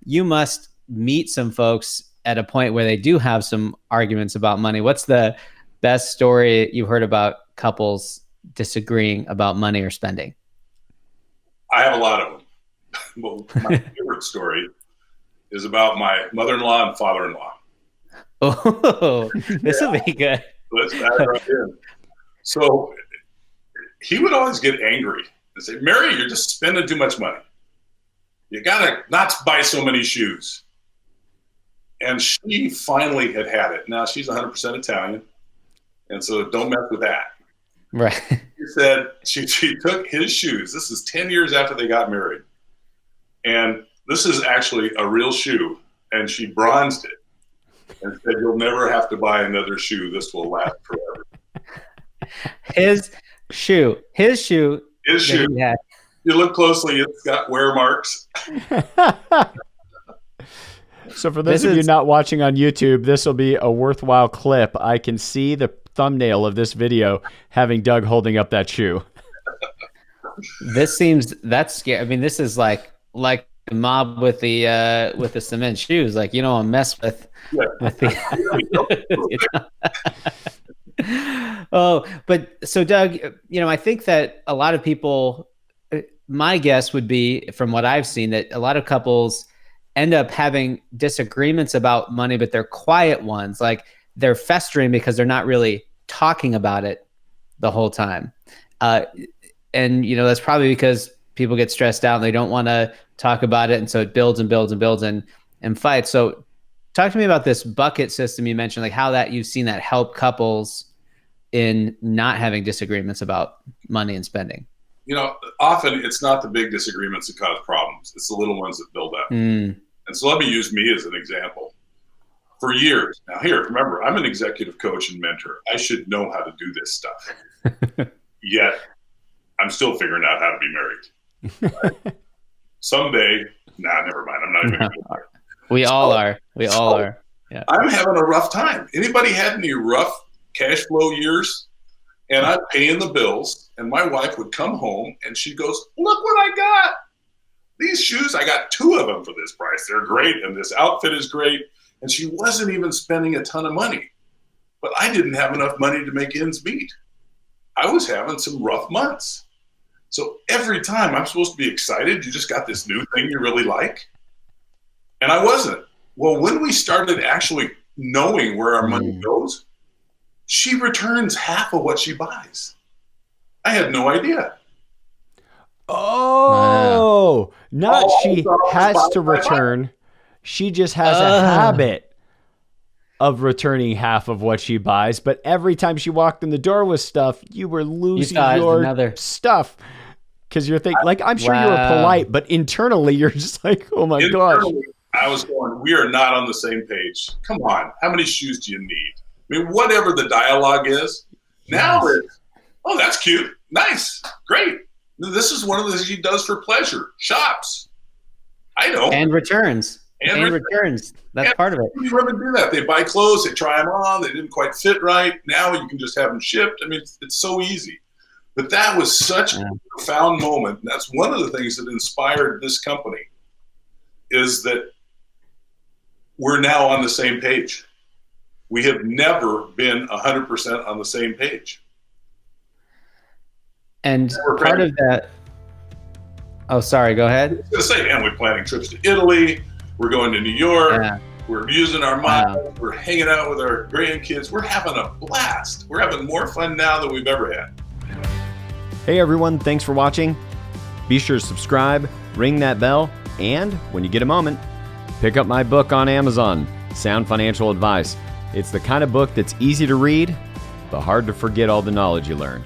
you must meet some folks at a point where they do have some arguments about money. What's the best story you've heard about couples disagreeing about money or spending? I have a lot of them. Well, my favorite story is about my mother-in-law and father-in-law. Oh, this will be good. Let's dive right in. So he would always get angry and say, Mary, you're just spending too much money. You gotta not buy so many shoes. And she finally had it. Now she's 100% Italian, and so don't mess with that. Right. She said she took his shoes. This is 10 years after they got married. And this is actually a real shoe. And she bronzed it and said, you'll never have to buy another shoe. This will last forever. His shoe. You look closely, it's got wear marks. So for those of you not watching on YouTube, this will be a worthwhile clip. I can see the thumbnail of this video having Doug holding up that shoe. That's scary. I mean, this is like the mob with the cement shoes. Like, you don't mess with the Oh, but so Doug, I think that a lot of people, my guess would be from what I've seen, that a lot of couples end up having disagreements about money, but they're quiet ones. Like, they're festering because they're not really talking about it the whole time. And that's probably because people get stressed out and they don't want to talk about it. And so it builds and builds and builds and fights. So talk to me about this bucket system you mentioned, like how that you've seen that help couples in not having disagreements about money and spending. Often it's not the big disagreements that cause problems. It's the little ones that build up. And so let me use me as an example. For years, now remember, I'm an executive coach and mentor. I should know how to do this stuff. Yet, I'm still figuring out how to be married. Right? Someday, never mind. I'm not even going to do it. We all are. Yeah. I'm having a rough time. Anybody had any rough cash flow years? And I'm paying the bills, and my wife would come home, and she goes, look what I got. These shoes, I got 2 of them for this price. They're great, and this outfit is great. And she wasn't even spending a ton of money. But I didn't have enough money to make ends meet. I was having some rough months. So every time I'm supposed to be excited, you just got this new thing you really like. And I wasn't. Well, when we started actually knowing where our money goes, she returns half of what she buys. I had no idea. Oh, not she has to return. She just has a habit of returning half of what she buys. But every time she walked in the door with stuff, you were losing your stuff. Because you're thinking, like, I'm sure you were polite, but internally you're just like, oh my gosh. I was going, we are not on the same page. Come on. How many shoes do you need? I mean, whatever the dialogue is. Now it's, oh, that's cute. Nice. Great. This is one of the things she does for pleasure. Shops. I know. And returns. And returns. That's part of it. Women do that. They buy clothes. They try them on. They didn't quite fit right. Now you can just have them shipped. I mean, it's so easy. But that was such a profound moment. And that's one of the things that inspired this company, is that we're now on the same page. We have never been 100% on the same page. And part of that, oh, sorry, go ahead. I was going to say, and we're planning trips to Italy. We're going to New York. Yeah. We're using our minds. Wow. We're hanging out with our grandkids. We're having a blast. We're having more fun now than we've ever had. Hey, everyone. Thanks for watching. Be sure to subscribe, ring that bell, and when you get a moment, pick up my book on Amazon, Sound Financial Advice. It's the kind of book that's easy to read, but hard to forget all the knowledge you learned.